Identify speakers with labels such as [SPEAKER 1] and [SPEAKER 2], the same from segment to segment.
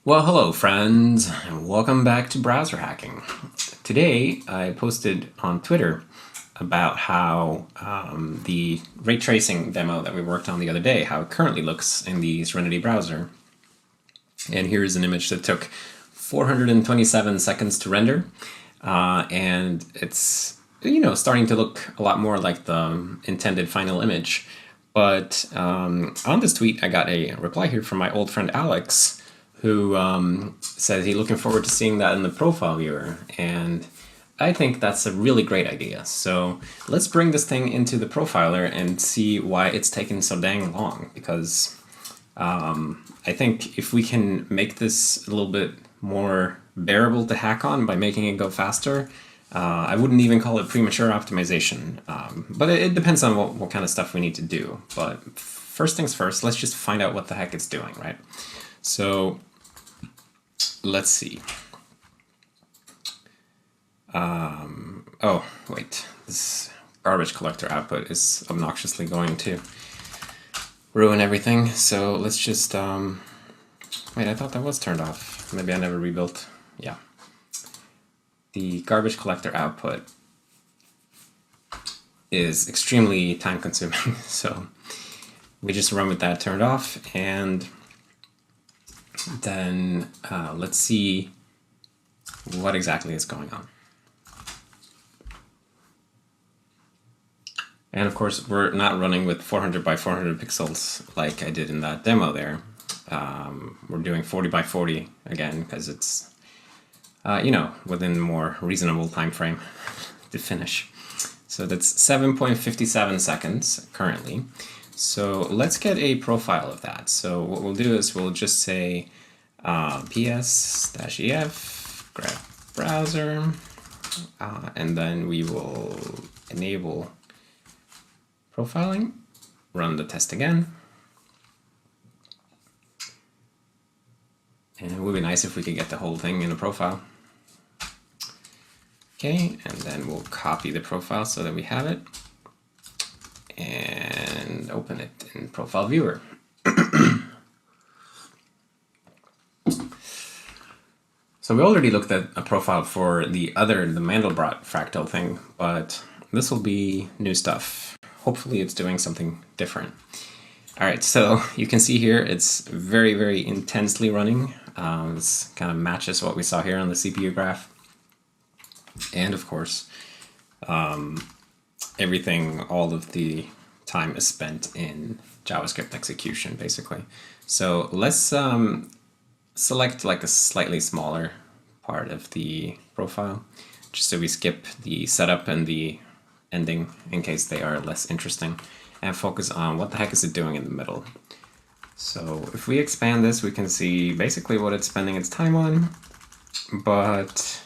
[SPEAKER 1] Well, hello friends, and welcome back to browser hacking. Today I posted on Twitter about how the ray tracing demo that we worked on the other day, how it currently looks in the Serenity browser. And here's an image that took 427 seconds to render, and it's starting to look a lot more like the intended final image. But on this tweet, I got a reply here from my old friend Alex, who says he's looking forward to seeing that in the profile viewer, and I think that's a really great idea. So let's bring this thing into the profiler and see why it's taken so dang long, because I think if we can make this a little bit more bearable to hack on by making it go faster, I wouldn't even call it premature optimization, but it depends on what kind of stuff we need to do. But first things first, let's just find out what the heck it's doing, right? So let's see. Oh, wait. This garbage collector output is obnoxiously going to ruin everything. So let's just... wait, I thought that was turned off. Maybe I never rebuilt. Yeah. The garbage collector output is extremely time consuming. So we just run with that turned off, and then let's see what exactly is going on. And of course, we're not running with 400 by 400 pixels like I did in that demo there. We're doing 40 by 40 again because it's, within more reasonable time frame to finish. So that's 7.57 seconds currently. So let's get a profile of that. So what we'll do is we'll just say ps-ef grep browser, and then we will enable profiling, run the test again. And it would be nice if we could get the whole thing in a profile. Okay, and then we'll copy the profile so that we have it, and open it in Profile Viewer. So we already looked at a profile for the Mandelbrot fractal thing, but this will be new stuff. Hopefully it's doing something different. All right, so you can see here it's very, very intensely running. This kind of matches what we saw here on the CPU graph. And of course, everything, all of the time is spent in JavaScript execution, basically. So let's select like a slightly smaller part of the profile, just so we skip the setup and the ending in case they are less interesting, and focus on what the heck is it doing in the middle. So if we expand this, we can see basically what it's spending its time on, but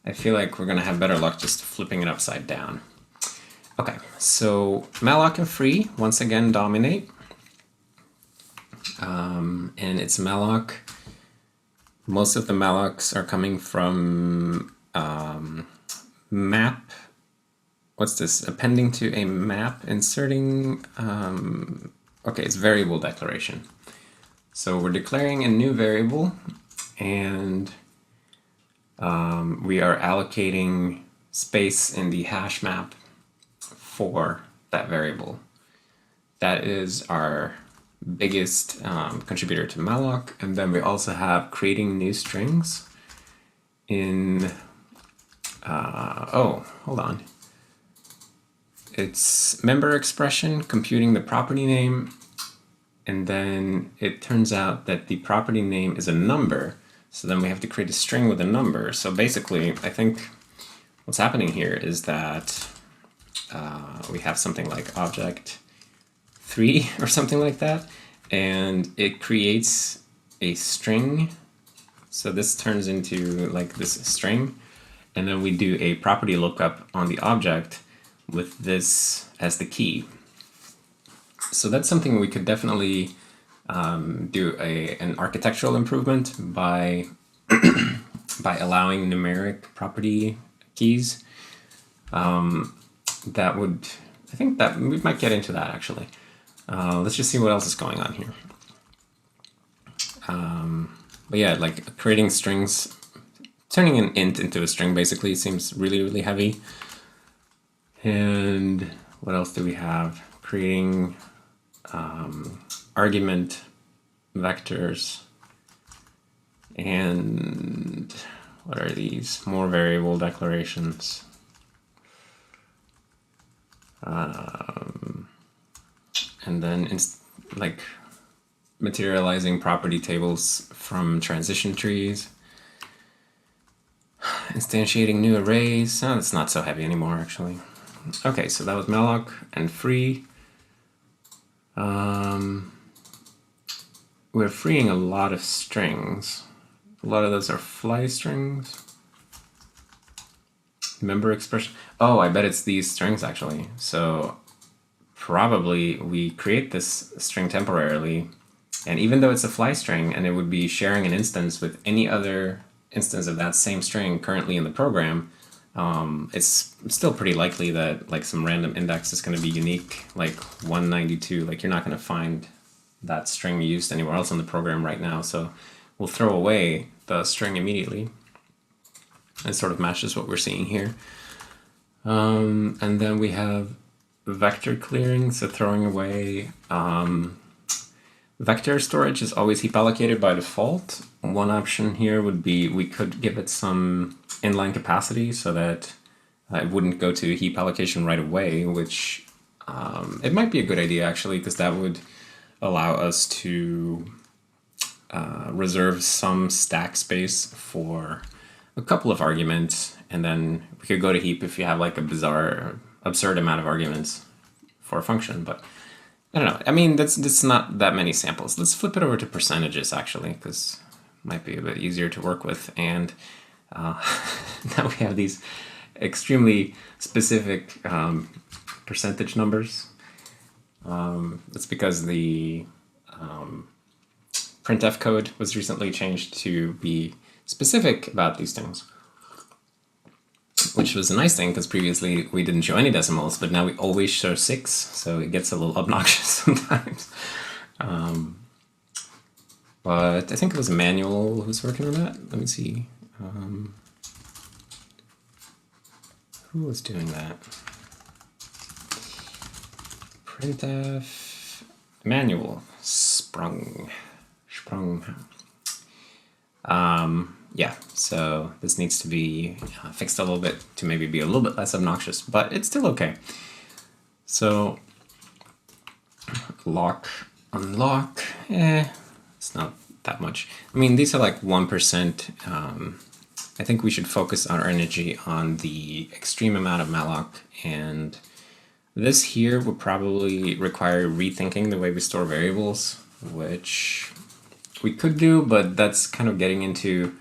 [SPEAKER 1] I feel like we're going to have better luck just flipping it upside down. Okay, so malloc and free once again dominate. And it's malloc. Most of the mallocs are coming from map. What's this? Appending to a map, inserting. Okay, it's variable declaration. So we're declaring a new variable, and we are allocating space in the hash map for that variable. That is our biggest contributor to malloc. And then we also have creating new strings in, oh, hold on. It's member expression, computing the property name, and then it turns out that the property name is a number. So then we have to create a string with a number. So basically, I think what's happening here is that we have something like object 3 or something like that, and it creates a string. So this turns into like this string, and then we do a property lookup on the object with this as the key. So that's something we could definitely do an architectural improvement by by allowing numeric property keys. That would, I think that we might get into that actually. Let's just see what else is going on here. But yeah, like creating strings, turning an int into a string basically seems really, really heavy. And what else do we have? Creating argument vectors. And what are these? More variable declarations. And then like materializing property tables from transition trees. Instantiating new arrays. Oh, that's not so heavy anymore, actually. Okay, so that was malloc and free. We're freeing a lot of strings. A lot of those are fly strings. Member expression. Oh, I bet it's these strings actually. So probably we create this string temporarily, and even though it's a fly string and it would be sharing an instance with any other instance of that same string currently in the program, it's still pretty likely that like some random index is going to be unique, like 192. Like you're not going to find that string used anywhere else in the program right now. So we'll throw away the string immediately. It sort of matches what we're seeing here. And then we have vector clearing, so throwing away. Vector storage is always heap allocated by default. One option here would be we could give it some inline capacity so that it wouldn't go to heap allocation right away, which it might be a good idea actually, because that would allow us to reserve some stack space for a couple of arguments, and then we could go to heap if you have like a bizarre, absurd amount of arguments for a function. But I don't know. I mean, that's not that many samples. Let's flip it over to percentages actually, because it might be a bit easier to work with. And now we have these extremely specific percentage numbers. That's because the printf code was recently changed to be specific about these things, which was a nice thing because previously we didn't show any decimals, but now we always show 6, so it gets a little obnoxious sometimes. But I think it was Manuel who's working on that. Let me see. Who was doing that? Printf Manuel sprung. Yeah, so this needs to be fixed a little bit to maybe be a little bit less obnoxious, but it's still okay. So lock, unlock, it's not that much. I mean, these are like 1%. I think we should focus our energy on the extreme amount of malloc, and this here would probably require rethinking the way we store variables, which we could do, but that's kind of getting into,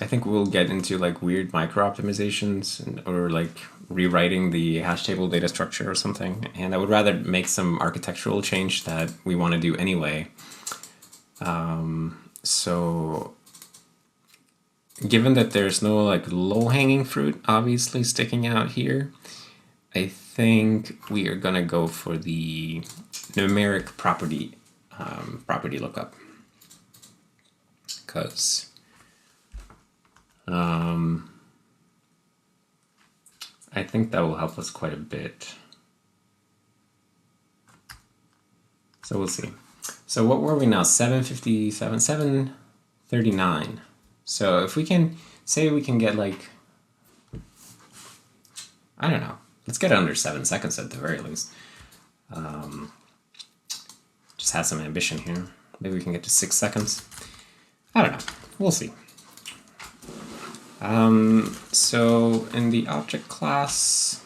[SPEAKER 1] I think we'll get into like weird micro optimizations or like rewriting the hash table data structure or something. And I would rather make some architectural change that we want to do anyway. So given that there's no like low-hanging fruit obviously sticking out here, I think we are gonna go for the numeric property lookup, because I think that will help us quite a bit. So we'll see. So what were we now? 757, 739. So if we can say we can get like, I don't know, let's get under 7 seconds at the very least. Just have some ambition here. Maybe we can get to 6 seconds. I don't know. We'll see. So in the object class,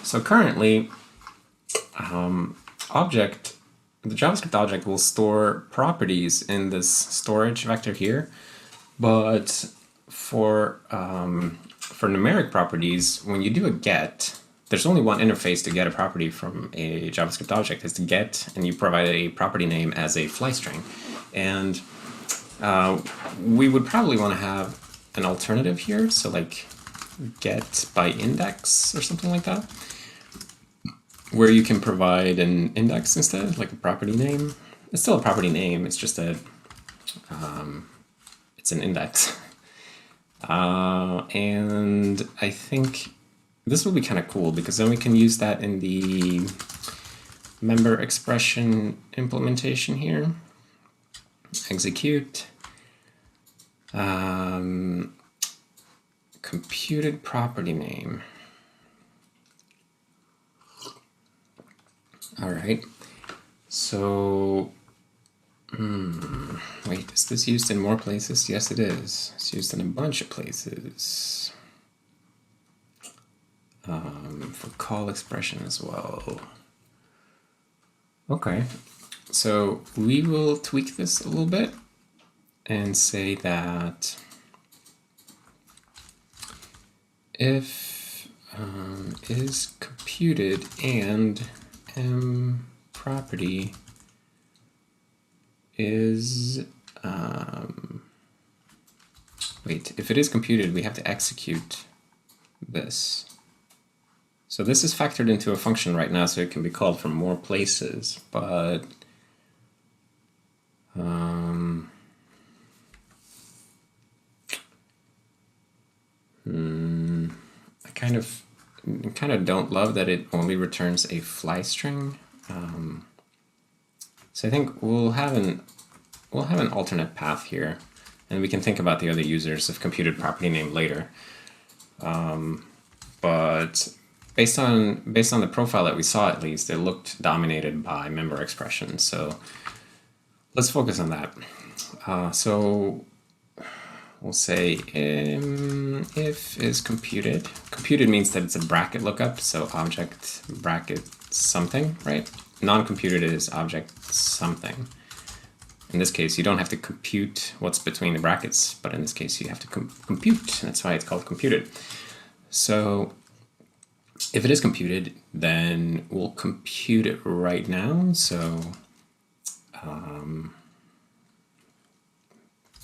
[SPEAKER 1] so currently, the JavaScript object will store properties in this storage vector here, but for numeric properties, when you do a get, there's only one interface to get a property from a JavaScript object, is to get, and you provide a property name as a fly string. And we would probably want to have an alternative here, so like get by index or something like that, where you can provide an index instead, like a property name. It's still a property name, it's just that It's an index. And I think this will be kind of cool because then we can use that in the member expression implementation here. Execute. Computed property name. All right. So, wait, is this used in more places? Yes, it is. It's used in a bunch of places. For call expression as well. Okay, so we will tweak this a little bit and say that if is computed and m property is wait, if it is computed, we have to execute this. So this is factored into a function right now, so it can be called from more places, but I kind of don't love that it only returns a fly string. So I think we'll have an alternate path here, and we can think about the other users of computed property name later. But based on the profile that we saw, at least, it looked dominated by member expression. So let's focus on that. So we'll say if is computed. Computed means that it's a bracket lookup, so object bracket something, right? Non-computed is object something. In this case, you don't have to compute what's between the brackets, but in this case, you have to compute. That's why it's called computed. So if it is computed, then we'll compute it right now. So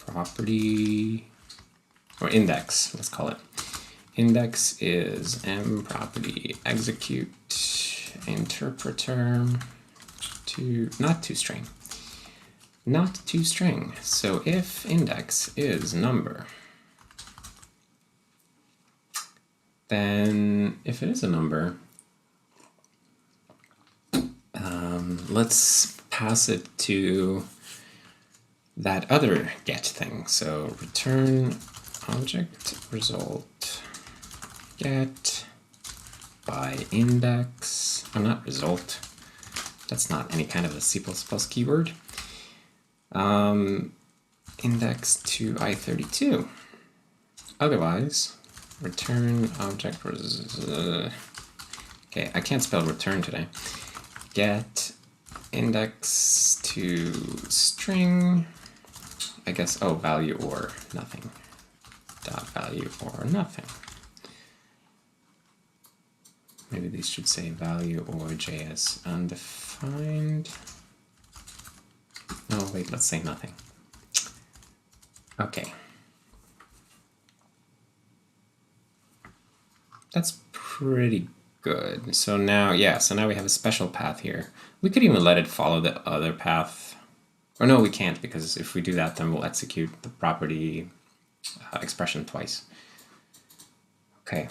[SPEAKER 1] property or index, let's call it. Index is m property execute interpreter to not toString. Not toString. So if index is number, then if it is a number, let's pass it to that other get thing. So return object result get by index, or not result, that's not any kind of a C++ keyword, index to i32. Otherwise, return object okay, I can't spell return today. Get index to string, I guess, oh, value or nothing. Dot value or nothing. Maybe these should say value or JS undefined. No, wait, let's say nothing. Okay. That's pretty good. So now, yeah, so now we have a special path here. We could even let it follow the other path. Or no, we can't, because if we do that, then we'll execute the property expression twice. Okay,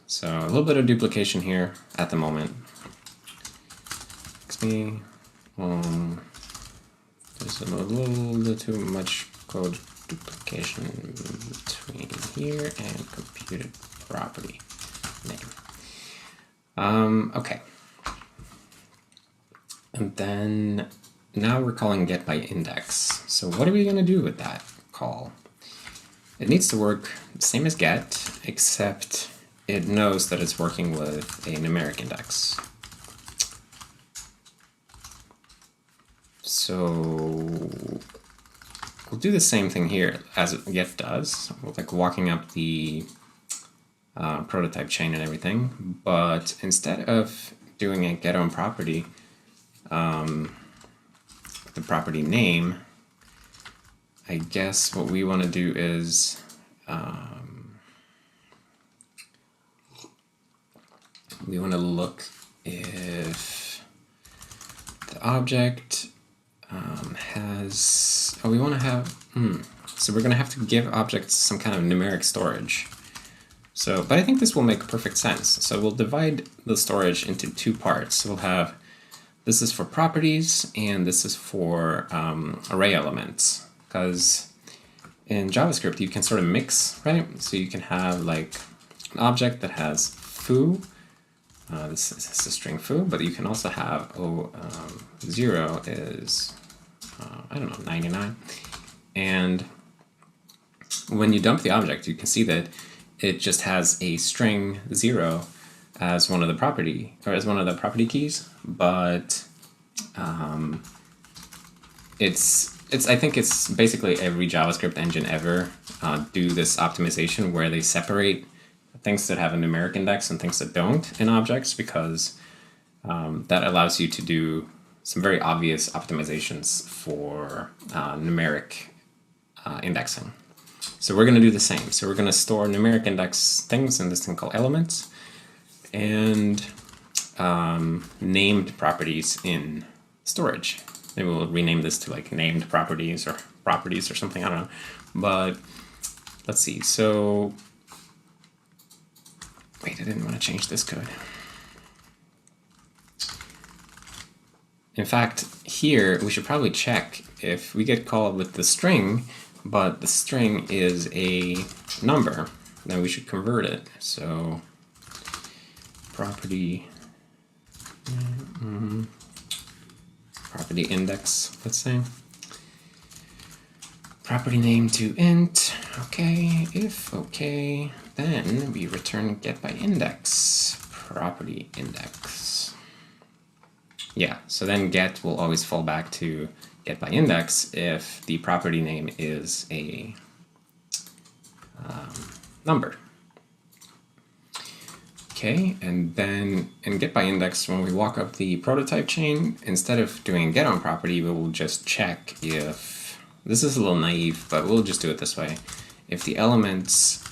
[SPEAKER 1] so a little bit of duplication here at the moment. XP, there's a little bit too much code duplication between here and computed property name. Okay. And then now we're calling get by index. So what are we going to do with that call? It needs to work the same as get, except it knows that it's working with a numeric index. So we'll do the same thing here as get does, like walking up the prototype chain and everything, but instead of doing a get on property, the property name, I guess what we want to do is we want to look if the object we want to have, so we're going to have to give objects some kind of numeric storage. So, but I think this will make perfect sense. So we'll divide the storage into two parts. So we'll have, this is for properties, and this is for array elements. Because in JavaScript, you can sort of mix, right? So you can have like an object that has foo. This is a string foo, but you can also have 0 is, I don't know, 99. And when you dump the object, you can see that it just has a string 0 as one of the property, or as one of the property keys, but I think it's basically every JavaScript engine ever do this optimization where they separate things that have a numeric index and things that don't in objects, because that allows you to do some very obvious optimizations for numeric indexing. So we're going to do the same. So we're going to store numeric index things in this thing called elements, and named properties in storage. Maybe we'll rename this to like named properties or something, I don't know. But let's see. So wait, I didn't want to change this code. In fact, here we should probably check if we get called with the string, but the string is a number, then we should convert it. So property index, let's say. Property name to int, okay. If okay, then we return get by index, property index. Yeah, so then get will always fall back to get by index if the property name is a number. Okay, and then in get by index, when we walk up the prototype chain, instead of doing get on property, we will just check if, this is a little naive, but we'll just do it this way. If the elements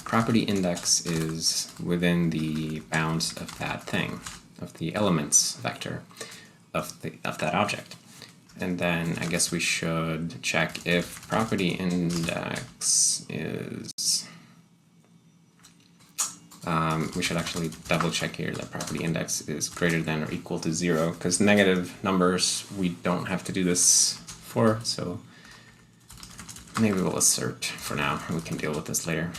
[SPEAKER 1] property index is within the bounds of that thing, of the elements vector of that object. And then I guess we should check if property index is, we should actually double check here that property index is greater than or equal to 0, because negative numbers we don't have to do this for, so maybe we'll assert for now and we can deal with this later.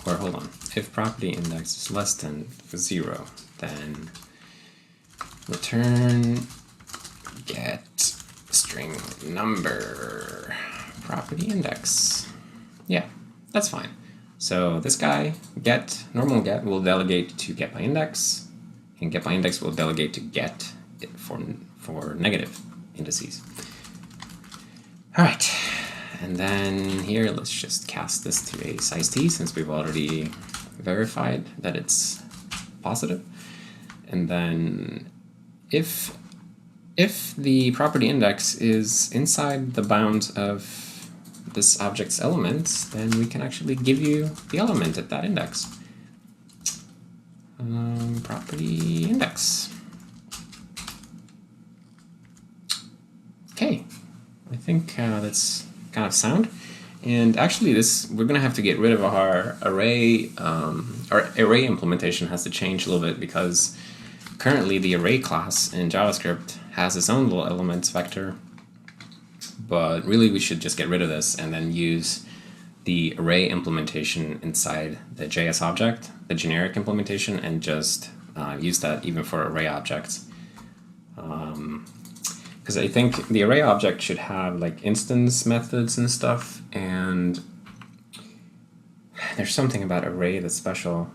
[SPEAKER 1] Or hold on, if property index is less than 0, then return get string number property index. Yeah, that's fine. So this guy, get, normal get, will delegate to get by index, and get by index will delegate to get for negative indices. All right. And then here, let's just cast this to a size t, since we've already verified that it's positive. And then if the property index is inside the bounds of this object's elements, then we can actually give you the element at that index. Property index. Okay, I think that's kind of sound. And actually we're going to have to get rid of our array. Our array implementation has to change a little bit, because currently the array class in JavaScript has its own little elements vector, but really we should just get rid of this and then use the array implementation inside the JS object, the generic implementation, and just use that even for array objects. Because I think the array object should have like instance methods and stuff, and there's something about array that's special.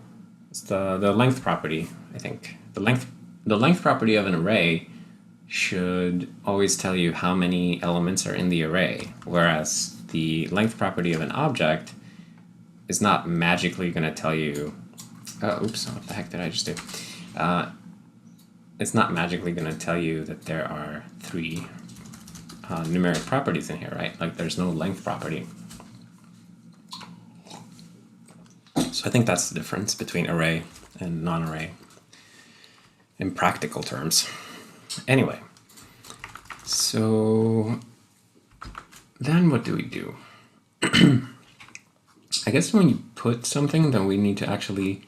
[SPEAKER 1] It's the length property, I think. The length property of an array should always tell you how many elements are in the array, whereas the length property of an object is not magically going to tell you, oops, what the heck did I just do? It's not magically going to tell you that there are 3 numeric properties in here, right? Like there's no length property. So I think that's the difference between array and non-array. in practical terms. Anyway, so then what do we do? I guess when you put something, then we need to actually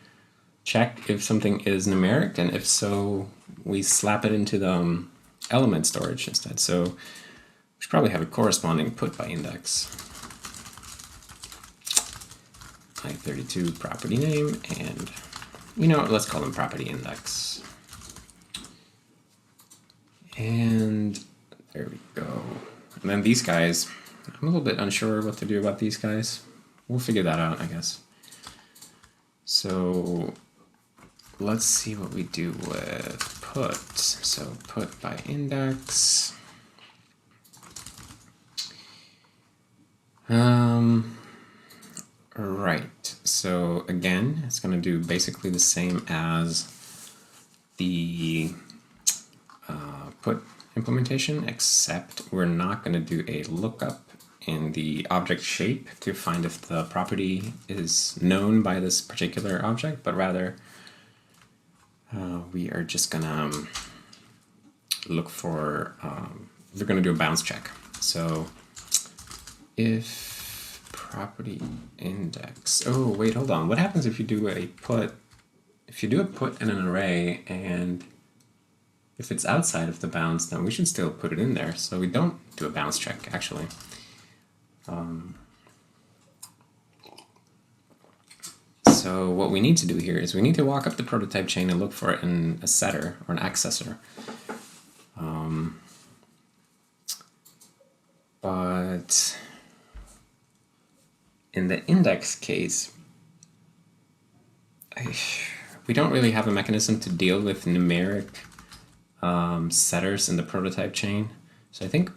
[SPEAKER 1] check if something is numeric, and if so, we slap it into the element storage instead. So we should probably have a corresponding put by index. Like 32 property name, and let's call them property index. And there we go. And then these guys, I'm a little bit unsure what to do about these guys. We'll figure that out, I guess. So let's see what we do with put. So put by index. Right. So again, it's going to do basically the same as the put implementation, except we're not going to do a lookup in the object shape to find if the property is known by this particular object, but rather we are just going to look for, we're going to do a bounce check. So if property index, oh wait, hold on. What happens if you do a put, in an array, and if it's outside of the bounds, then we should still put it in there. So we don't do a bounce check, actually. So what we need to do here is we need to walk up the prototype chain and look for it in a setter or an accessor. But in the index case, we don't really have a mechanism to deal with numeric setters in the prototype chain. So I think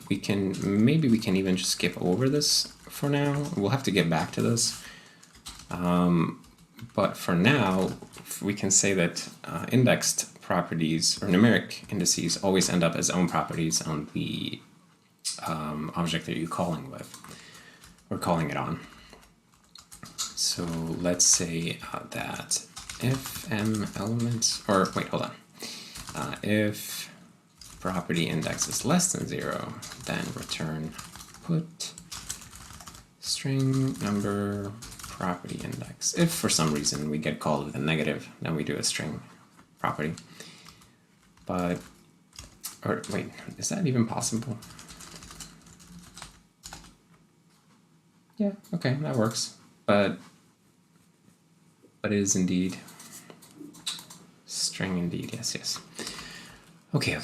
[SPEAKER 1] maybe we can even just skip over this for now. We'll have to get back to this. But for now, we can say that indexed properties or numeric indices always end up as own properties on the object that you're calling with, or calling it on. So let's say that if m elements, or wait, hold on. If property index is less than 0, then return put string number property index. If for some reason we get called with a negative, then we do a string property. But, or wait, is that even possible? Yeah, okay, that works. But it is indeed string indeed, yes. Okay.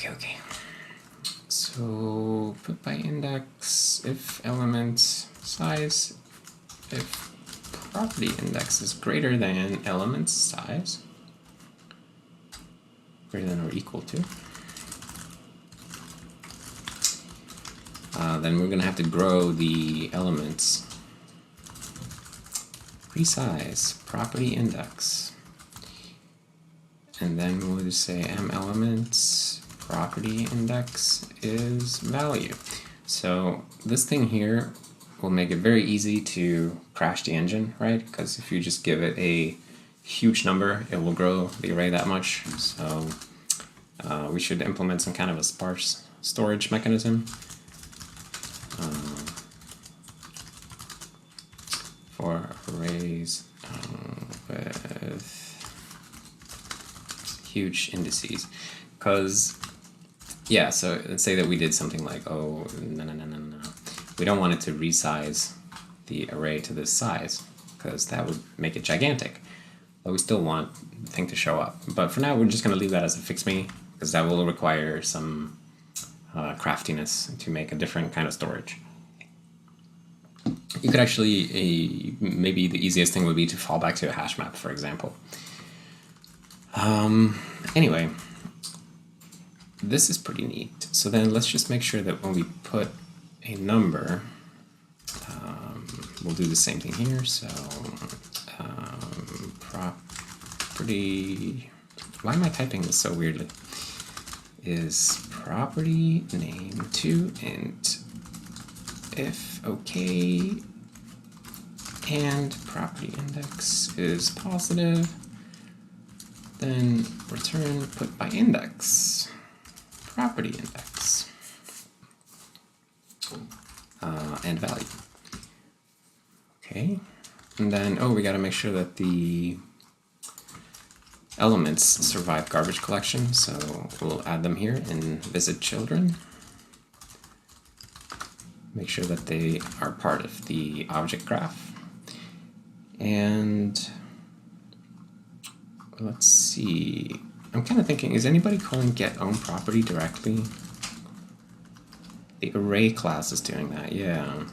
[SPEAKER 1] So put by index, if element size, if property index is greater than element size, greater than or equal to, then we're going to have to grow the elements. Resize property index, and then we'll just say m elements property index is value. So this thing here will make it very easy to crash the engine, right? Because if you just give it a huge number, it will grow the array that much. So we should implement some kind of a sparse storage mechanism for arrays with huge indices. Because, yeah, so let's say that we did something like, oh, no. We don't want it to resize the array to this size, because that would make it gigantic. But we still want the thing to show up. But for now, we're just going to leave that as a fix me, because that will require some craftiness to make a different kind of storage. You could actually, maybe the easiest thing would be to fall back to a hash map, for example. Anyway, this is pretty neat. So then let's just make sure that when we put a number, we'll do the same thing here. So property, why am I typing this so weirdly? Is property name to int if okay and property index is positive, then return put by index, property index, and value. Okay, and then, oh, we got to make sure that the elements survive garbage collection, so we'll add them here in visit children. Make sure that they are part of the object graph. And let's see, I'm kind of thinking, is anybody calling getOwnProperty directly? The array class is doing that, yeah.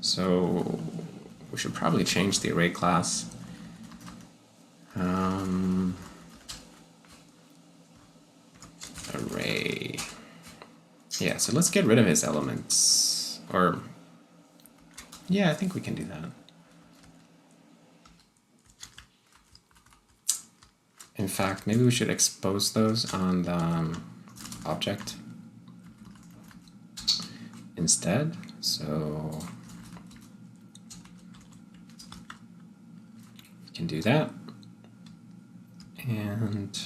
[SPEAKER 1] So we should probably change the array class. Array. Yeah, so let's get rid of his elements. Or, yeah, I think we can do that. In fact, maybe we should expose those on the object instead. So we can do that. And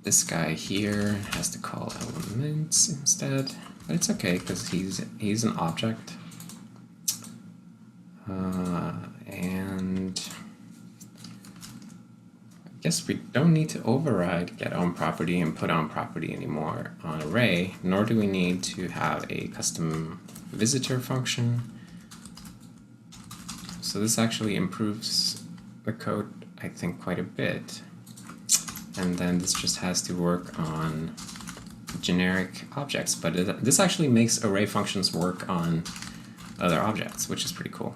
[SPEAKER 1] this guy here has to call elements instead, but it's okay because he's an object. And I guess we don't need to override getOwnProperty and putOwnProperty anymore on array, nor do we need to have a custom visitor function. So this actually improves the code, I think, quite a bit. And then this just has to work on generic objects, but this actually makes array functions work on other objects, which is pretty cool.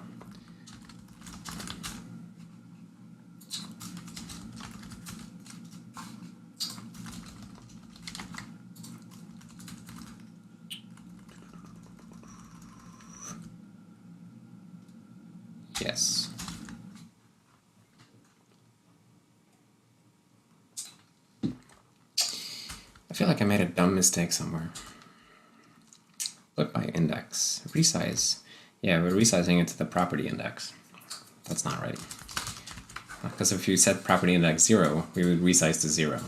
[SPEAKER 1] Yes. I feel like I made a dumb mistake somewhere. Put by index, resize. Yeah, we're resizing it to the property index. That's not right. Because if you set property index 0, we would resize to 0.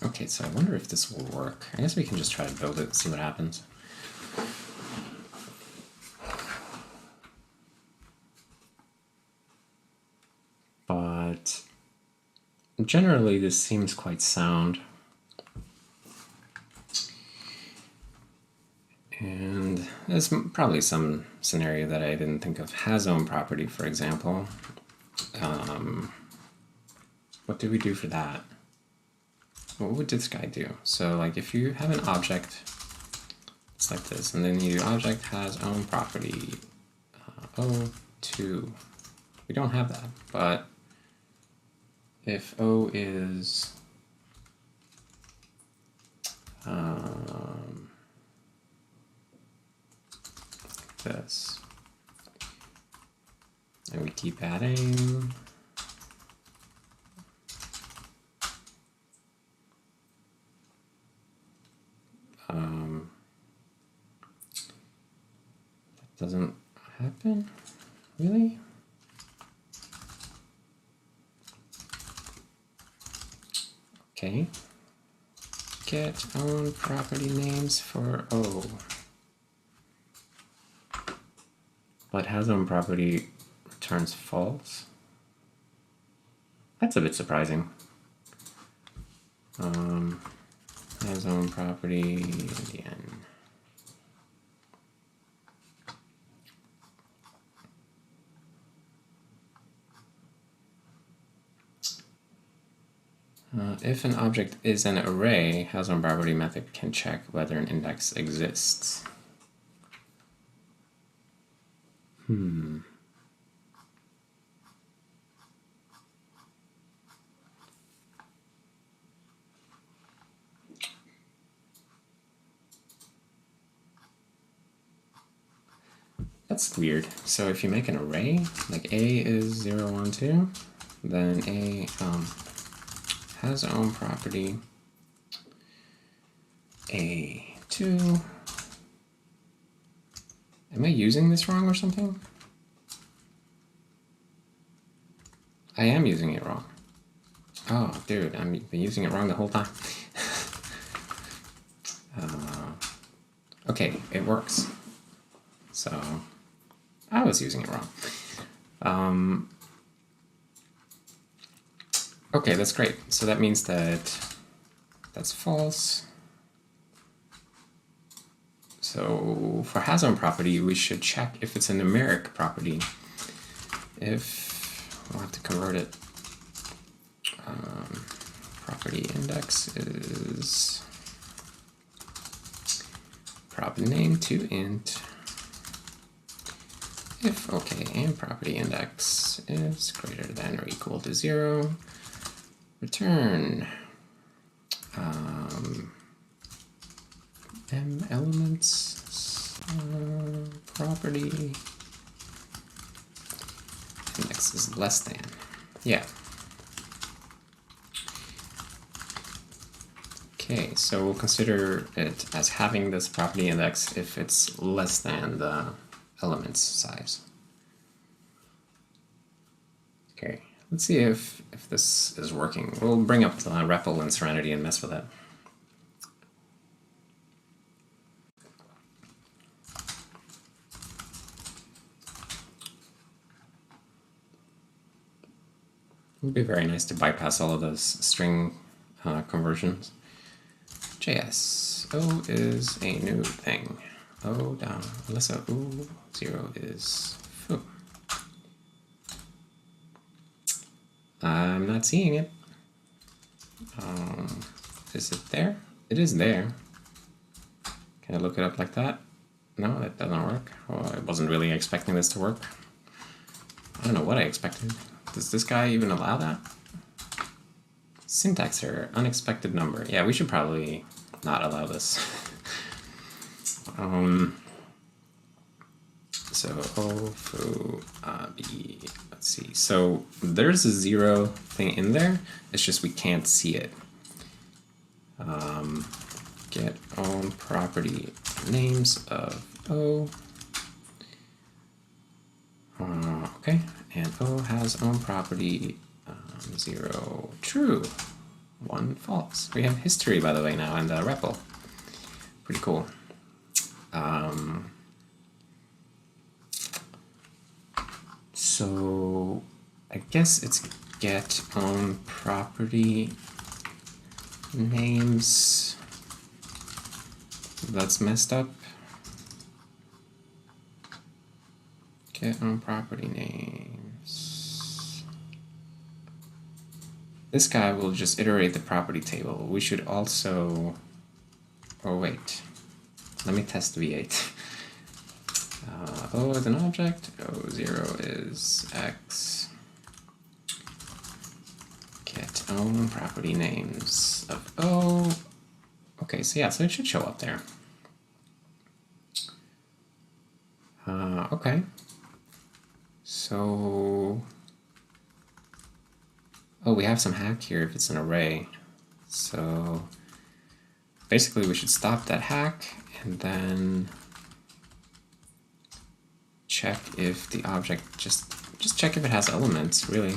[SPEAKER 1] Okay, so I wonder if this will work. I guess we can just try to build it and see what happens. But generally this seems quite sound. And there's probably some scenario that I didn't think of. HasOwnProperty, for example. What do we do for that? What would this guy do? So like if you have an object, it's like this, and then you do object HasOwnProperty O2. We don't have that, but if O is this, and we keep adding that doesn't happen, really? Okay, get own property names for O. But HasOwnProperty returns false. That's a bit surprising. HasOwnProperty again. If an object is an array, HasOwnProperty method can check whether an index exists. That's weird. So if you make an array, like A is 0, 1, 2, then A HasOwnProperty A2. Am I using this wrong or something? I am using it wrong. Oh, dude, I've been using it wrong the whole time. Okay, it works. So I was using it wrong. Okay, that's great. So that means that that's false. So for has own property, we should check if it's a numeric property. If we'll have to convert it. Property index is prop name to int. If okay, and property index is greater than or equal to 0, return m elements property index is less than. Yeah. Okay, so we'll consider it as having this property index if it's less than the elements size. Okay, let's see if this is working. We'll bring up the REPL in Serenity and mess with it. It would be very nice to bypass all of those string conversions. JS, O is a new thing. O down, unless O 0 is foo. I'm not seeing it. Is it there? It is there. Can I look it up like that? No, that doesn't work. Oh, I wasn't really expecting this to work. I don't know what I expected. Does this guy even allow that? Syntax error, unexpected number. Yeah, we should probably not allow this. So O foo B, let's see. So there's a 0 thing in there. It's just we can't see it. Get own property names of O. Okay, and O has own property 0 true, 1 false. We have history, by the way, now in the REPL. Pretty cool. So I guess it's get own property names. That's messed up. Get own property names. This guy will just iterate the property table. We should also, oh wait, let me test V8. O is an object, O0 is X. Get own property names of O. Okay, so yeah, so it should show up there. Okay. So, oh, we have some hack here if it's an array. So basically we should stop that hack and then check if the object, just check if it has elements, really.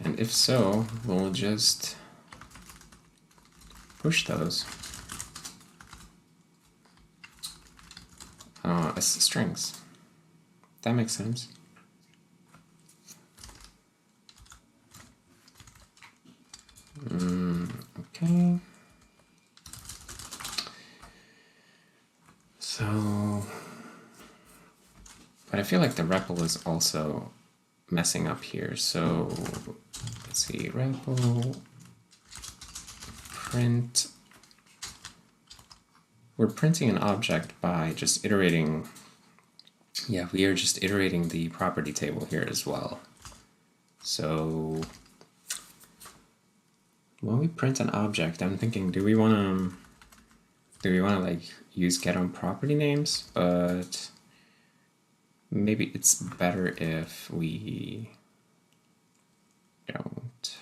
[SPEAKER 1] And if so, we'll just push those as strings. That makes sense. Okay. So, but I feel like the REPL is also messing up here. So let's see, REPL print. We're printing an object by just iterating. Yeah, we are just iterating the property table here as well. So when we print an object, I'm thinking, do we want to like use get on property names? But maybe it's better if we don't.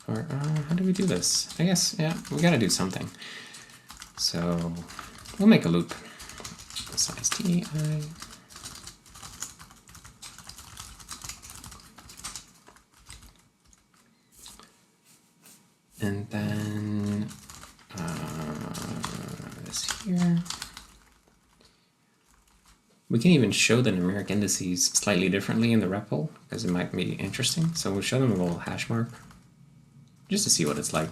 [SPEAKER 1] Or how do we do this? I guess, yeah, we gotta do something. So we'll make a loop. Size ti. And then this here. We can even show the numeric indices slightly differently in the REPL, because it might be interesting. So we'll show them a little hash mark, just to see what it's like.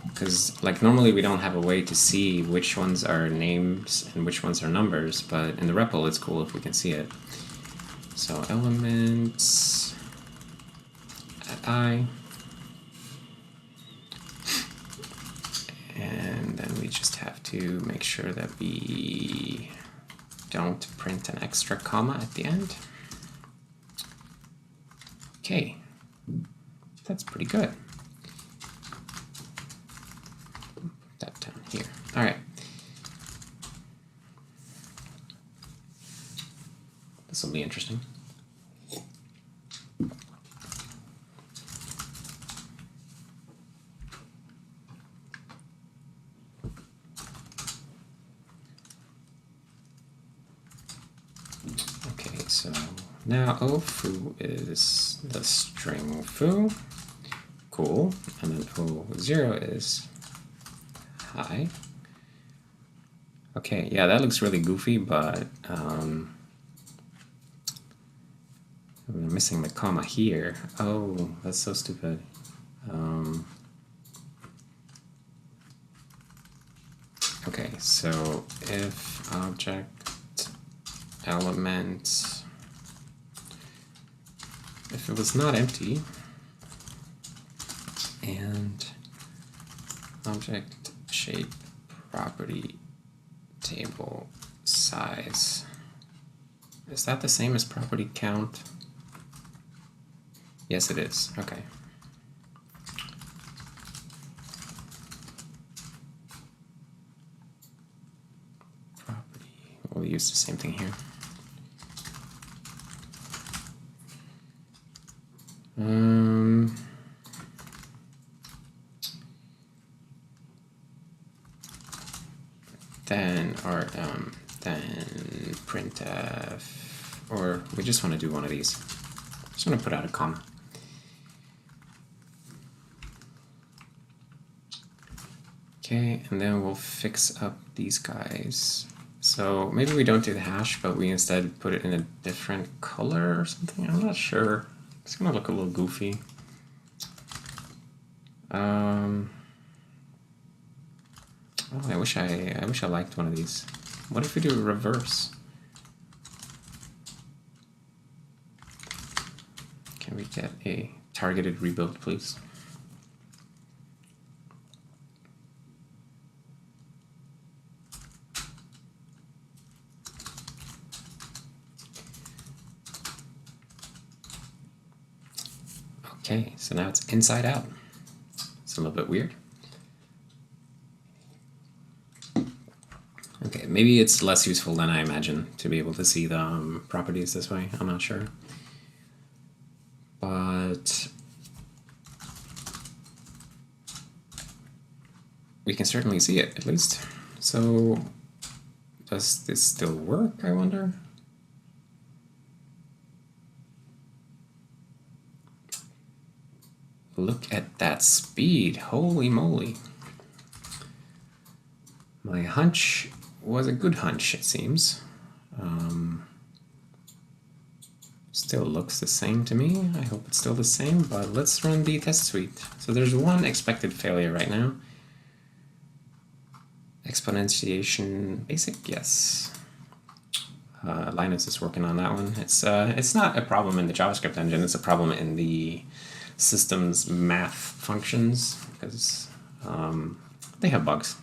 [SPEAKER 1] Because like normally we don't have a way to see which ones are names and which ones are numbers, but in the REPL it's cool if we can see it. So elements at I, and then we just have to make sure that we don't print an extra comma at the end. Okay, that's pretty good. Put that down here. All right. This will be interesting. Okay, so now foo is the string foo. Cool. And then O0 is hi. Okay, yeah, that looks really goofy, but we're missing the comma here. Oh, that's so stupid. Okay, so if object element, if it was not empty, and object shape property table size, is that the same as property count? Yes, it is. Okay. Property, we'll use the same thing here. Then printf, or we just want to do one of these. Just want to put out a comma. Okay, and then we'll fix up these guys. So maybe we don't do the hash, but we instead put it in a different color or something. I'm not sure. It's gonna look a little goofy. Oh, I wish I liked one of these. What if we do a reverse? Can we get a targeted rebuild, please? Okay, so now it's inside out. It's a little bit weird. Okay, maybe it's less useful than I imagine to be able to see the properties this way. I'm not sure. But we can certainly see it, at least. So does this still work, I wonder? Look at that speed, holy moly. My hunch was a good hunch, it seems. Still looks the same to me. I hope it's still the same, but let's run the test suite. So there's one expected failure right now. Exponentiation basic, yes. Linus is working on that one. It's not a problem in the JavaScript engine, it's a problem in the system's math functions, because they have bugs.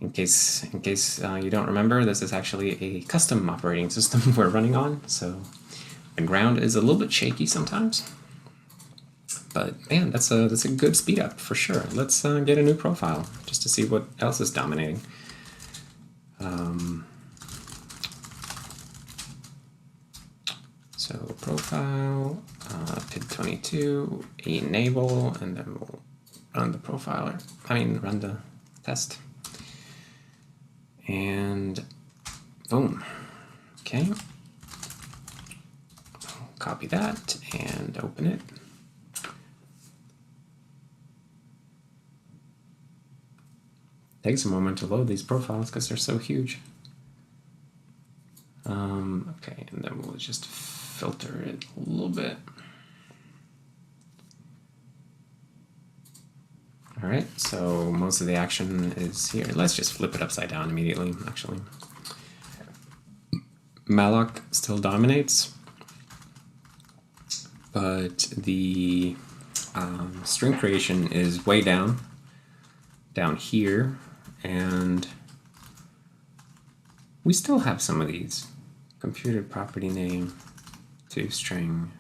[SPEAKER 1] In case you don't remember, this is actually a custom operating system we're running on, so the ground is a little bit shaky sometimes. But man, that's a good speed up for sure. Let's get a new profile just to see what else is dominating. So profile, PID22, enable, and then we'll run the profiler. Run the test. And boom. Okay. Copy that and open it. Takes a moment to load these profiles because they're so huge. Okay, and then we'll just filter it a little bit. All right, so most of the action is here. Let's just flip it upside down immediately, actually. malloc still dominates, but the string creation is way down here, and we still have some of these. Computed property name to string.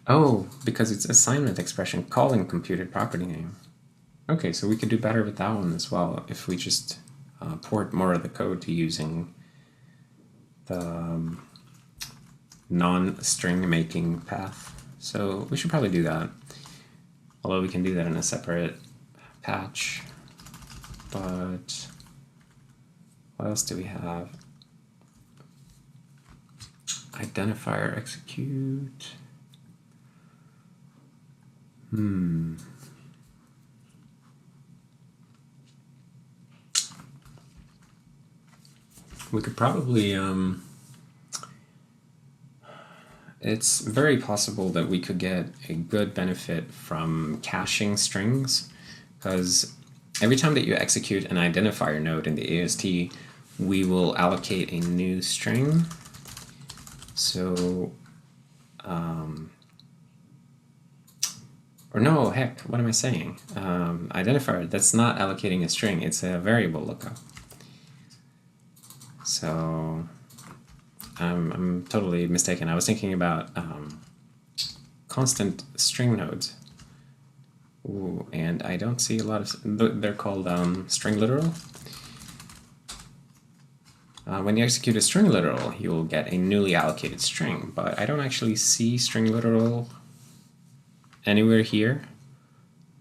[SPEAKER 1] Oh, because it's assignment expression calling computed property name. Okay, so we could do better with that one as well if we just port more of the code to using the non-string making path. So we should probably do that. Although we can do that in a separate patch. But what else do we have? Identifier execute. We could probably, it's very possible that we could get a good benefit from caching strings, because every time that you execute an identifier node in the AST, we will allocate a new string. So, or no, heck, what am I saying? Identifier, that's not allocating a string, it's a variable lookup. So I'm totally mistaken. I was thinking about constant string nodes. Ooh, and I don't see a lot of, they're called string literal. When you execute a string literal, you'll get a newly allocated string, but I don't actually see string literal anywhere here,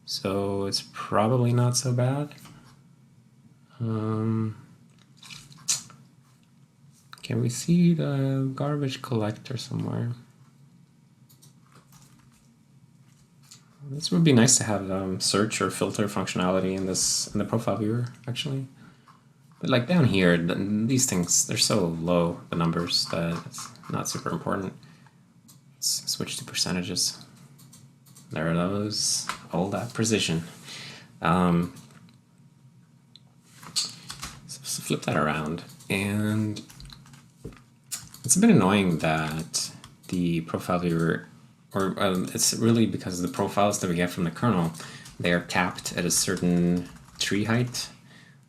[SPEAKER 1] so it's probably not so bad. Can we see the garbage collector somewhere? This would be nice to have search or filter functionality in the profile viewer, actually. But like down here, these things, they're so low, the numbers, that it's not super important. Let's switch to percentages. There are those, all that precision. So flip that around, and it's a bit annoying that the profile viewer, or it's really because the profiles that we get from the kernel, they are capped at a certain tree height.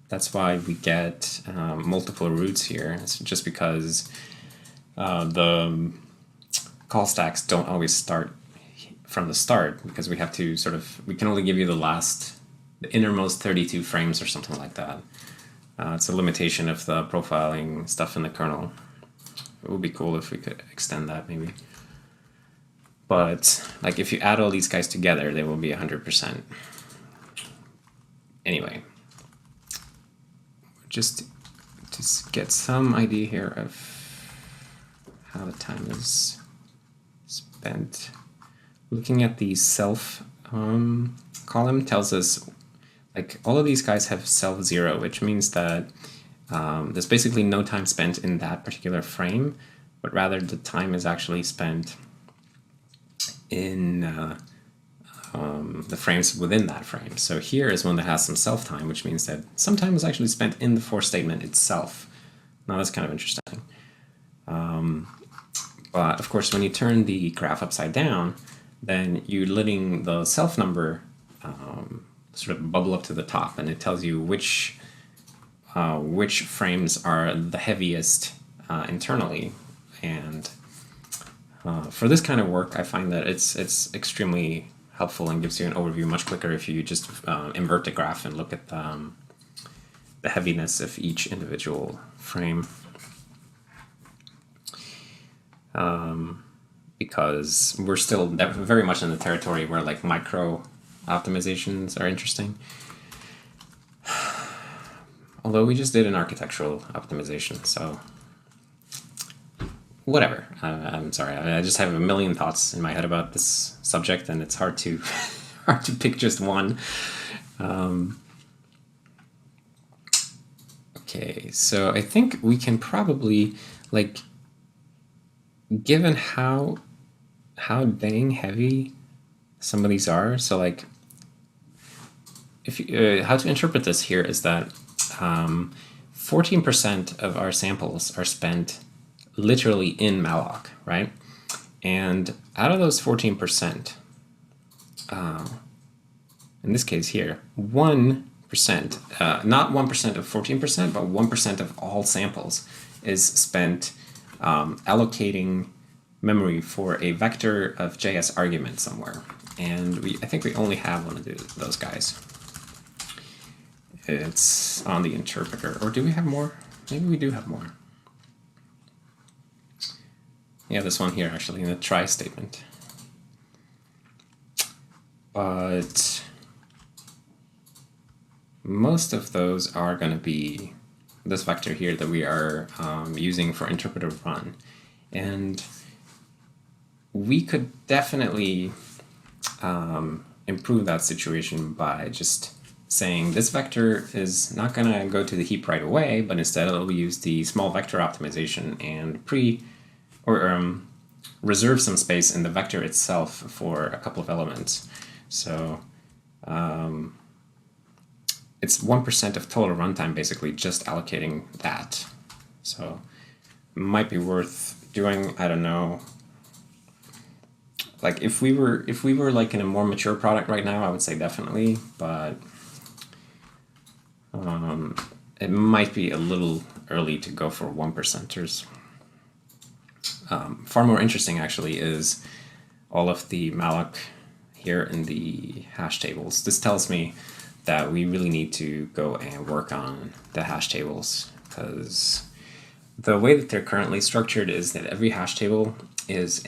[SPEAKER 1] That's why we get multiple roots here. It's just because the call stacks don't always start from the start, because we have to we can only give you the innermost 32 frames or something like that. It's a limitation of the profiling stuff in the kernel. It would be cool if we could extend that maybe. But like if you add all these guys together, they will be 100%. Anyway, just to get some idea here of how the time is spent. Looking at the self column tells us like all of these guys have self 0, which means that there's basically no time spent in that particular frame, but rather the time is actually spent in the frames within that frame. So here is one that has some self time, which means that some time is actually spent in the for statement itself. Now that's kind of interesting. But of course, when you turn the graph upside down, then you're letting the self number sort of bubble up to the top, and it tells you which frames are the heaviest internally. And for this kind of work, I find that it's extremely helpful and gives you an overview much quicker if you just invert the graph and look at the heaviness of each individual frame. because we're still very much in the territory where like micro optimizations are interesting. Although we just did an architectural optimization, so whatever. I'm sorry, I just have a million thoughts in my head about this subject, and it's hard to hard to pick just one. Okay, so I think we can probably, like, given how dang heavy some of these are, so like, if you, how to interpret this here is that 14% of our samples are spent literally in malloc, right? And out of those 14%, in this case here, 1%, not 1% of 14%, but 1% of all samples is spent allocating memory for a vector of JS argument somewhere. And I think we only have one of those guys. It's on the interpreter. Or do we have more? Maybe we do have more. Yeah, this one here actually in the try statement. But most of those are going to be this vector here that we are using for interpreter run. And we could definitely improve that situation by just saying this vector is not going to go to the heap right away, but instead it'll use the small vector optimization and reserve some space in the vector itself for a couple of elements. So it's 1% of total runtime, basically, just allocating that. So it might be worth doing, I don't know, like if we were like in a more mature product right now, I would say definitely, but it might be a little early to go for 1%ers. Far more interesting actually is all of the malloc here in the hash tables. This tells me that we really need to go and work on the hash tables, because the way that they're currently structured is that every hash table is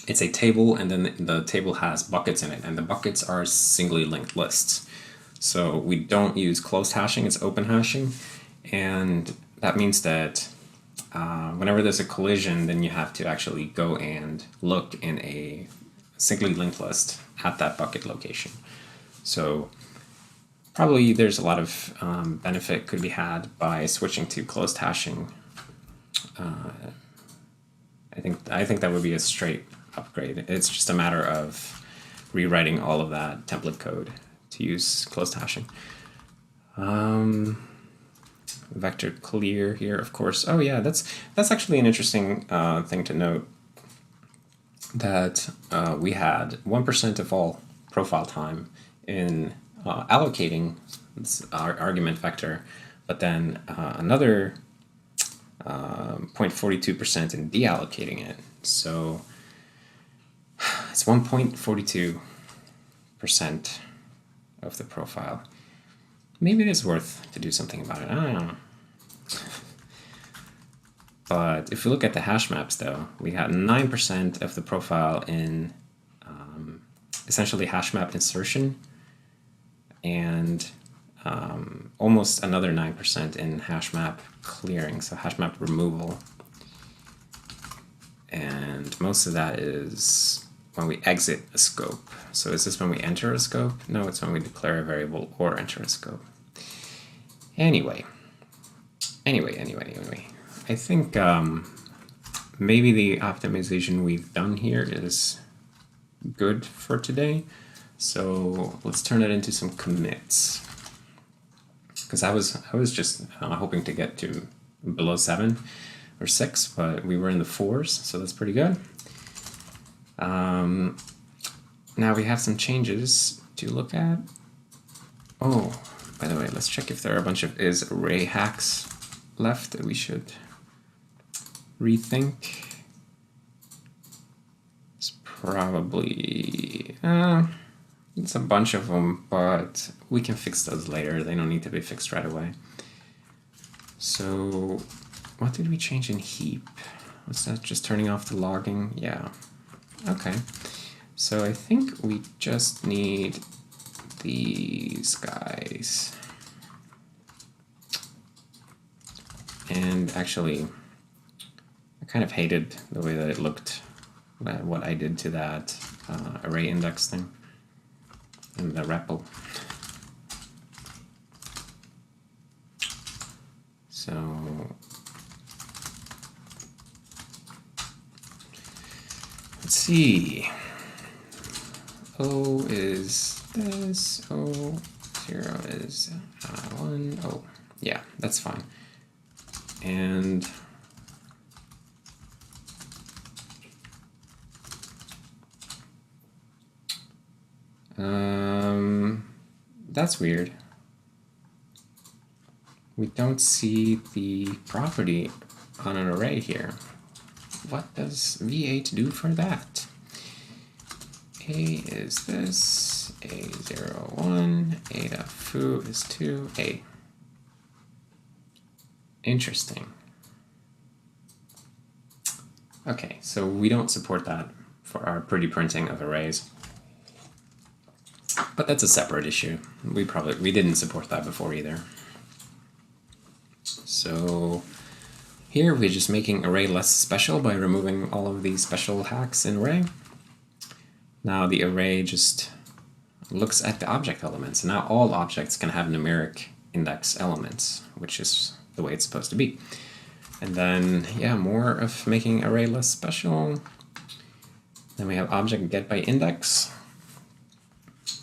[SPEAKER 1] it's a table, and then the table has buckets in it, and the buckets are singly linked lists. So we don't use closed hashing, it's open hashing, and that means that whenever there's a collision, then you have to actually go and look in a singly linked list at that bucket location. So probably there's a lot of benefit could be had by switching to closed hashing. I think that would be a straight upgrade. It's just a matter of rewriting all of that template code to use closed hashing. Vector clear here, of course. Oh yeah, that's actually an interesting thing to note, that we had 1% of all profile time in allocating this argument vector, but then another 0.42% in deallocating it. So it's 1.42% of the profile. Maybe it is worth to do something about it. I don't know. But if we look at the hash maps, though, we got 9% of the profile in essentially hash map insertion, and almost another 9% in hash map clearing, so hash map removal. And most of that is when we exit a scope. So is this when we enter a scope? No, it's when we declare a variable or enter a scope. Anyway. I think maybe the optimization we've done here is good for today. So let's turn it into some commits. Because I was just hoping to get to below 7 or 6, but we were in the 4s, so that's pretty good. Now we have some changes to look at. Oh, by the way, let's check if there are a bunch of is-array hacks left that we should rethink. It's probably it's a bunch of them, but we can fix those later. They don't need to be fixed right away. So what did we change in heap? Was that just turning off the logging? Yeah. Okay. So I think we just need these guys. And actually, I kind of hated the way that it looked, what I did to that array index thing in the REPL. So let's see. O is this, O, 0 is 1, oh, yeah, that's fine. And that's weird. We don't see the property on an array here. What does V8 do for that? A is this, A0, 1, A dot foo is 2, A. Interesting. Okay, so we don't support that for our pretty printing of arrays. But that's a separate issue. We didn't support that before either. So here we're just making array less special by removing all of these special hacks in array. Now the array just looks at the object elements. Now all objects can have numeric index elements, which is the way it's supposed to be. And then, yeah, more of making array less special. Then we have object get by index.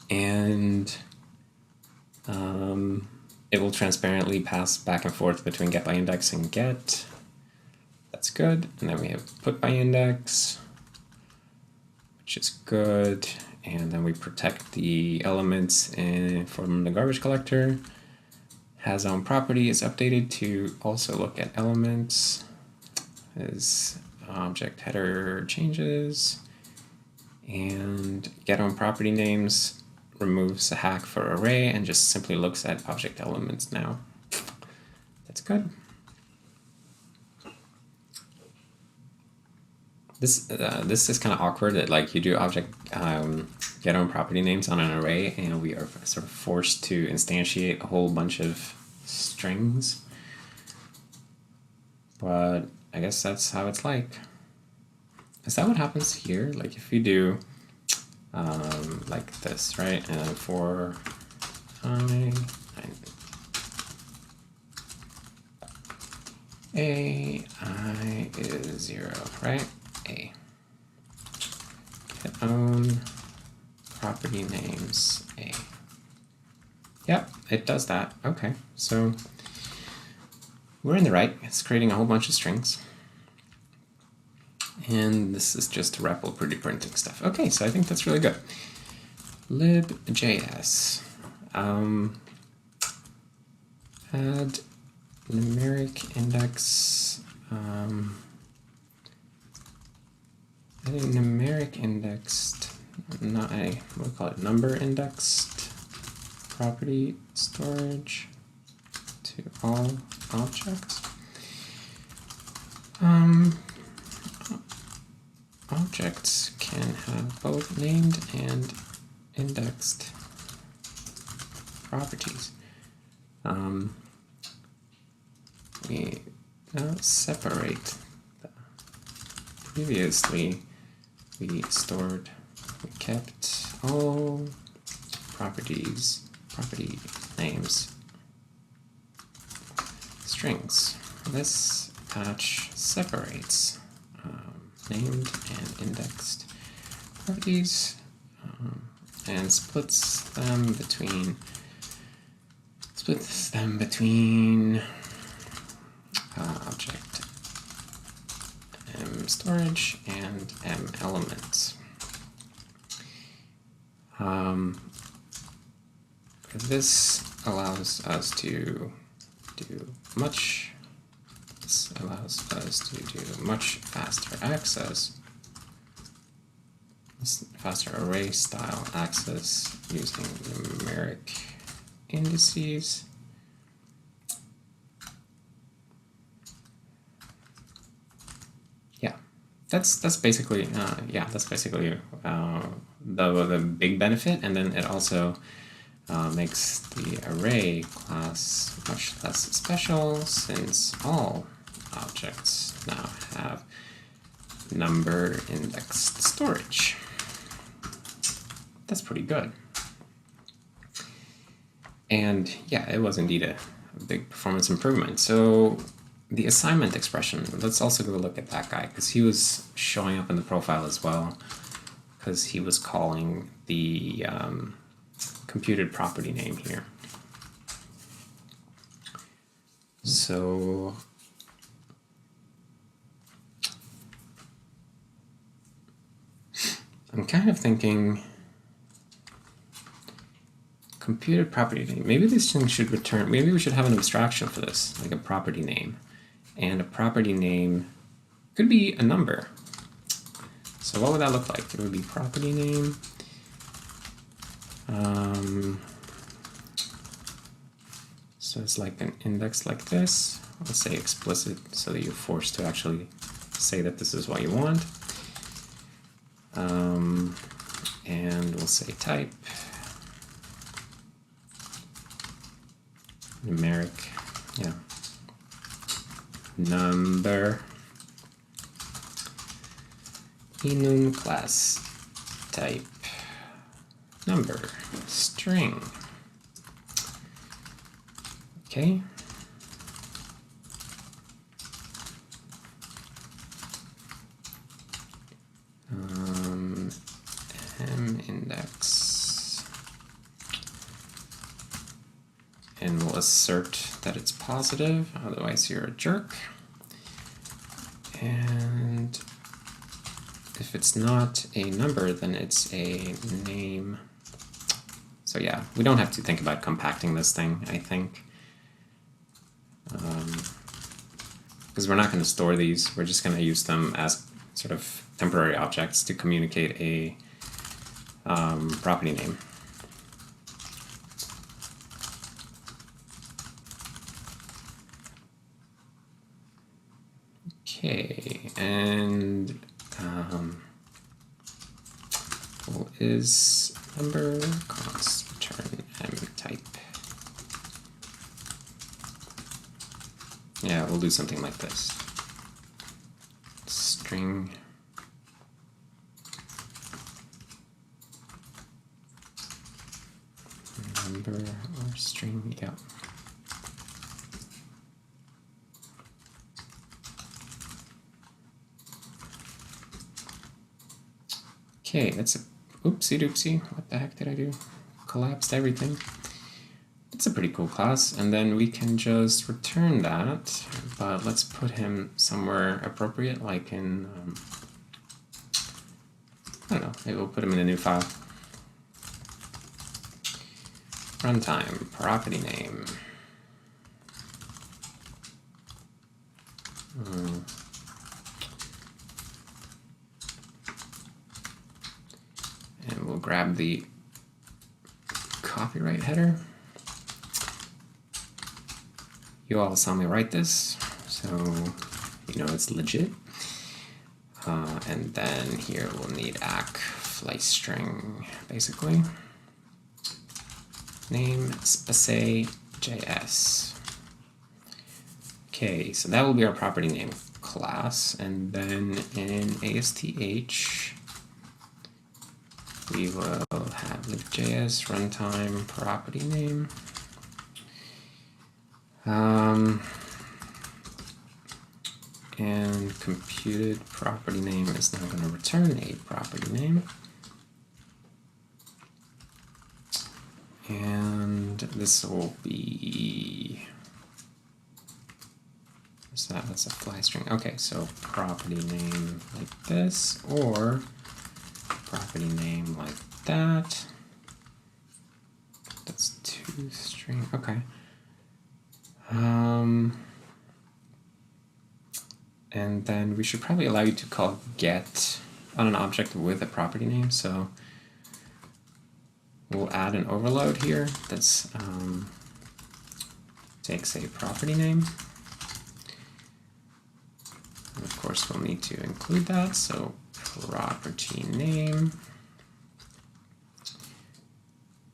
[SPEAKER 1] And it will transparently pass back and forth between get by index and get. That's good. And then we have put by index, which is good. And then we protect the elements from the garbage collector. Has own property is updated to also look at elements as object header changes. And get own property names removes a hack for array and just simply looks at object elements now. That's good. This is kind of awkward that like you do object get own property names on an array and we are sort of forced to instantiate a whole bunch of strings. But I guess that's how it's like. Is that what happens here? Like if you do like this, right? And for I is 0, right? A. Get own property names A. Yep, it does that. Okay, so we're in the right. It's creating a whole bunch of strings. And this is just REPL pretty printing stuff. Okay, so I think that's really good. lib.js. Add numeric index. Adding numeric indexed, not a, what do we call it, number indexed property storage to all objects. Objects can have both named and indexed properties. We now separate the previously we kept all property names strings. This patch separates named and indexed properties and splits them between object storage and elements. This allows us to do much faster access, faster array style access using numeric indices. that's basically that's basically the big benefit, and then it also makes the array class much less special, since all objects now have number indexed storage. That's pretty good. And yeah, it was indeed a big performance improvement. So the assignment expression, let's also go look at that guy, because he was showing up in the profile as well, because he was calling the computed property name here. So I'm kind of thinking computed property name. Maybe this thing should return, maybe we should have an abstraction for this, like a property name. And a property name could be a number. So what would that look like? It would be property name. So it's like an index like this. Let's say explicit, so that you're forced to actually say that this is what you want. And we'll say type, numeric, yeah, number, enum class type, number, string. Okay. Index, and we'll assert that it's positive, otherwise you're a jerk. And if it's not a number, then it's a name. So yeah, we don't have to think about compacting this thing, I think, because we're not going to store these. We're just going to use them as sort of temporary objects to communicate a property name. Okay, and what is number const return m type? Yeah, we'll do something like this. String number or string, yeah. Okay, that's a oopsie doopsie. What the heck did I do? Collapsed everything. It's a pretty cool class, and then we can just return that, but let's put him somewhere appropriate, like in, I don't know, maybe we'll put him in a new file. Runtime, property name. And we'll grab the copyright header. You all saw me write this, so you know it's legit. And then here we'll need ack flight string, basically. Name space JS. Okay, so that will be our property name class, and then in ASTH we will have libjs runtime property name. And computed property name is now going to return a property name. And this will be, what's that? That's a fly string. Okay, so property name like this, or property name like that. That's two string. Okay. And then we should probably allow you to call get on an object with a property name. So we'll add an overload here that's takes a property name. And of course, course, we'll need to include that. So property name.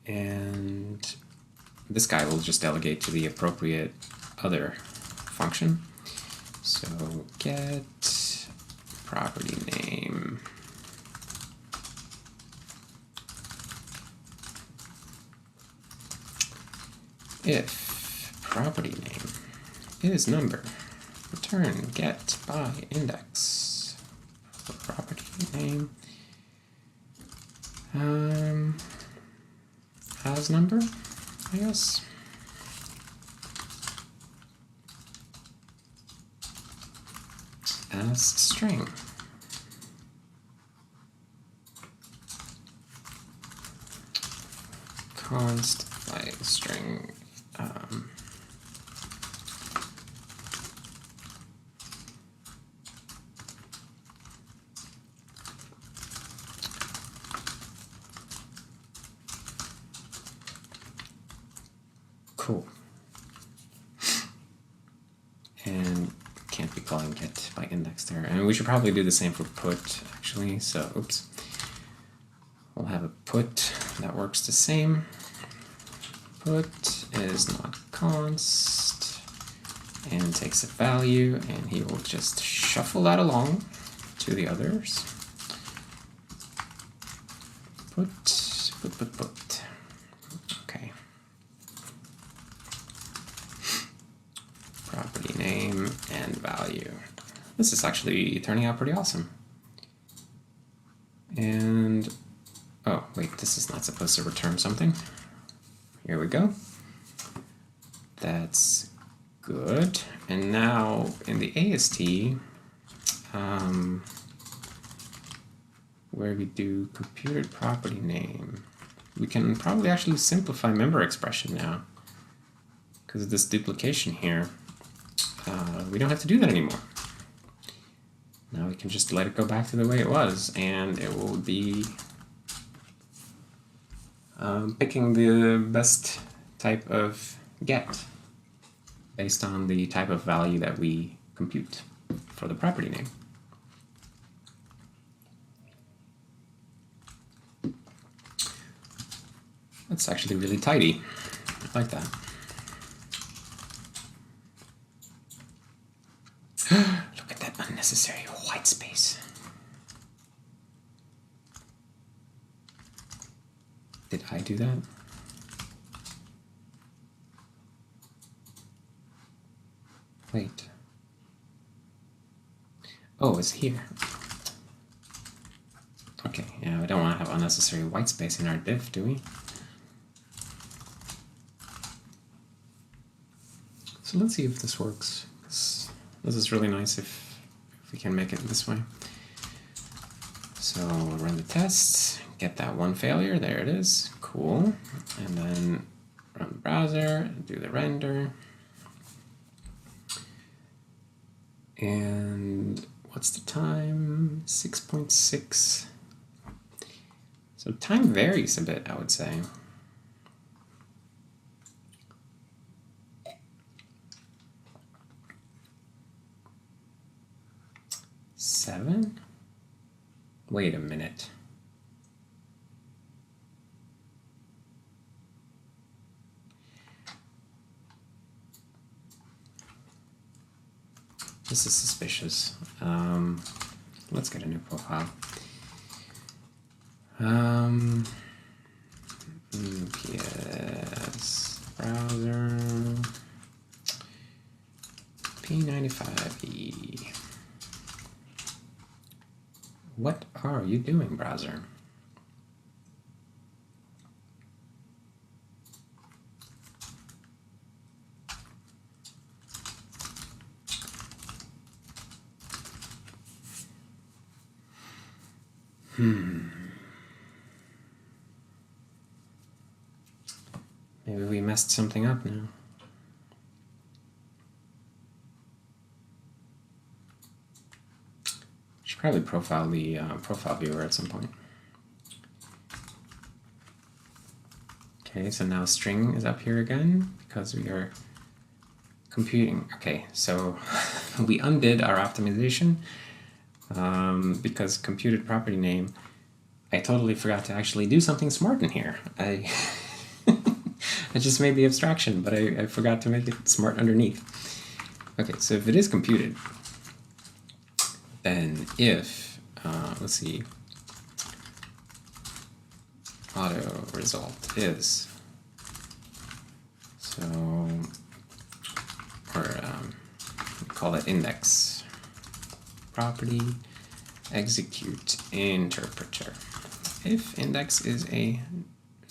[SPEAKER 1] And this guy will just delegate to the appropriate other function. So get property name. If property name is number, return get by index for property name as number, I guess. As string. Const by string. Cool. And can't be calling get by index there. And we should probably do the same for put, actually. So, oops. We'll have a put that works the same. Put is not const and takes a value, and he will just shuffle that along to the others. Put. Okay. Property name and value. This is actually turning out pretty awesome. And, oh, wait, this is not supposed to return something. Here we go. That's good. And now in the AST, where we do computed property name, we can probably actually simplify member expression now. Because of this duplication here, we don't have to do that anymore. Now we can just let it go back to the way it was, and it will be picking the best type of get based on the type of value that we compute for the property name. That's actually really tidy. I like that. Look at that unnecessary white space. Did I do that? Wait. Oh, it's here. Okay, yeah, we don't want to have unnecessary white space in our div, do we? So let's see if this works. This is really nice if we can make it this way. So we'll run the tests, get that one failure, there it is, cool. And then run the browser, do the render. And what's the time? 6.6. So time varies a bit, I would say. Seven? Wait a minute. This is suspicious. Let's get a new profile. PS browser P95E. What are you doing, browser? Maybe we messed something up now. Should probably profile the profile viewer at some point. Okay, so now string is up here again because we are computing. Okay, so we undid our optimization because computed property name, I totally forgot to actually do something smart in here. I just made the abstraction, but I forgot to make it smart underneath. Okay, so if it is computed, then if, let's see, auto result is, so, or we call that index property execute interpreter. If index is a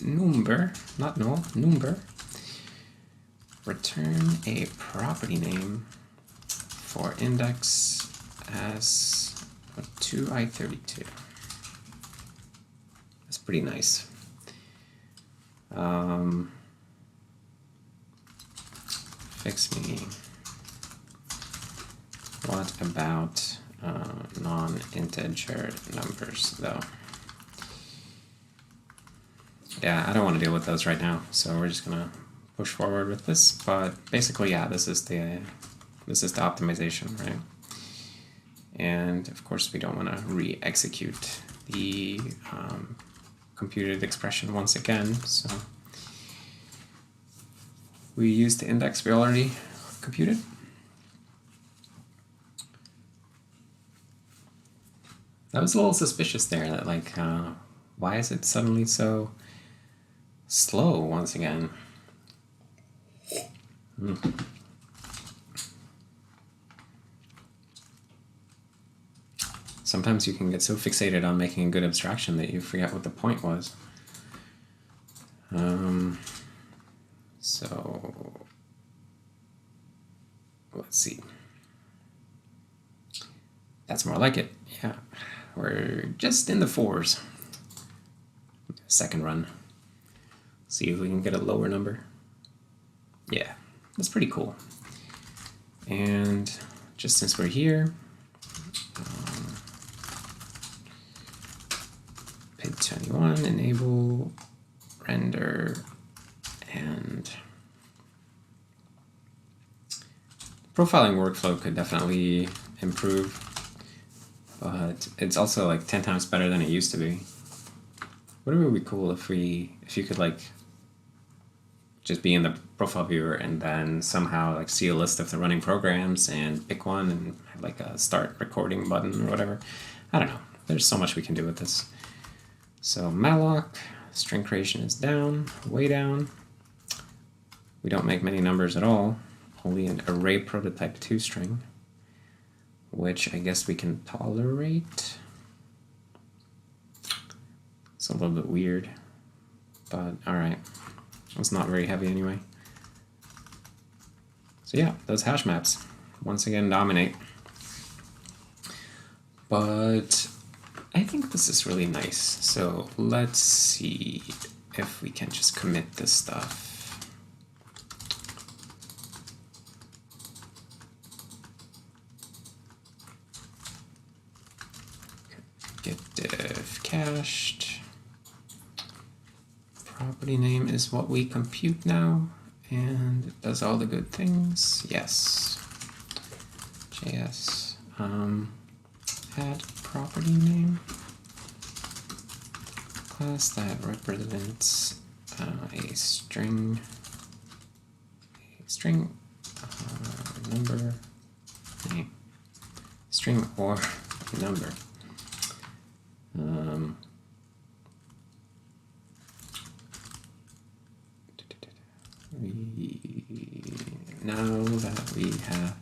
[SPEAKER 1] number, not null, number, return a property name for index as 2i32. That's pretty nice. Fix me. What about non-integer numbers, though? Yeah, I don't want to deal with those right now, so we're just gonna push forward with this. But basically, yeah, this is the optimization, right? And of course, we don't want to re-execute the computed expression once again. So we use the index we already computed. That was a little suspicious there. That like, why is it suddenly so slow once again? Sometimes you can get so fixated on making a good abstraction that you forget what the point was. So let's see. That's more like it. Yeah, we're just in the 4s. Second run. See if we can get a lower number. Yeah, that's pretty cool. And just since we're here, pig21, enable, render, and profiling workflow could definitely improve, but it's also like 10 times better than it used to be. Would it be cool if you could like just be in the profile viewer and then somehow like see a list of the running programs and pick one and have like a start recording button or whatever. I don't know. There's so much we can do with this. So malloc, string creation is down, way down. We don't make many numbers at all, only an array prototype 2 string, which I guess we can tolerate. It's a little bit weird, but all right. It's not very heavy anyway. So yeah, those hash maps once again dominate. But I think this is really nice. So let's see if we can just commit this stuff. Get div cached. Property name is what we compute now, and it does all the good things. Yes. JS. Add property name class that represents a string number name, string or number. Now that we have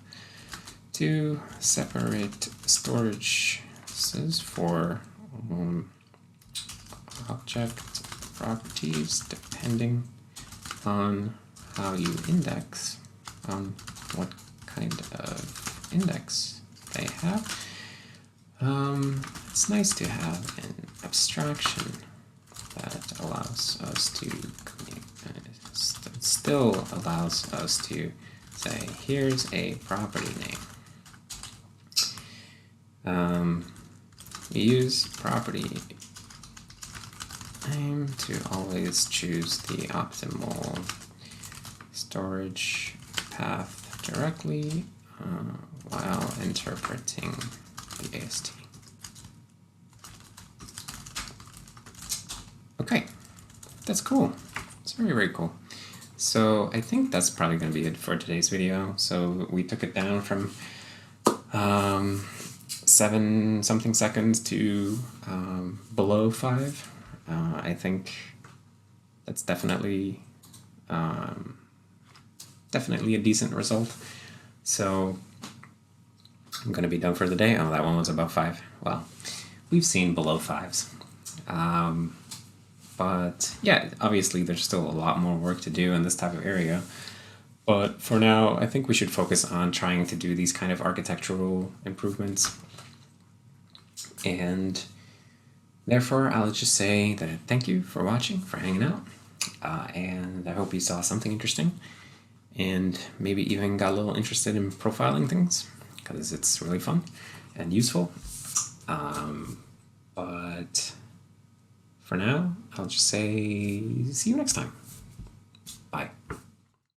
[SPEAKER 1] 2 separate storages for object properties depending on how you index, on what kind of index they have, it's nice to have an abstraction that allows us to still allows us to say, here's a property name. We use property name to always choose the optimal storage path directly. while interpreting the AST. Okay, that's cool. It's very, very cool. So I think that's probably going to be it for today's video. So we took it down from 7 something seconds to below 5. I think that's definitely definitely a decent result. So I'm going to be done for the day. Oh, that one was about 5. Well, we've seen below 5s. But yeah, obviously there's still a lot more work to do in this type of area. But for now, I think we should focus on trying to do these kind of architectural improvements. And therefore, I'll just say that thank you for watching, for hanging out. And I hope you saw something interesting. And maybe even got a little interested in profiling things, because it's really fun and useful. But for now, I'll just say see you next time.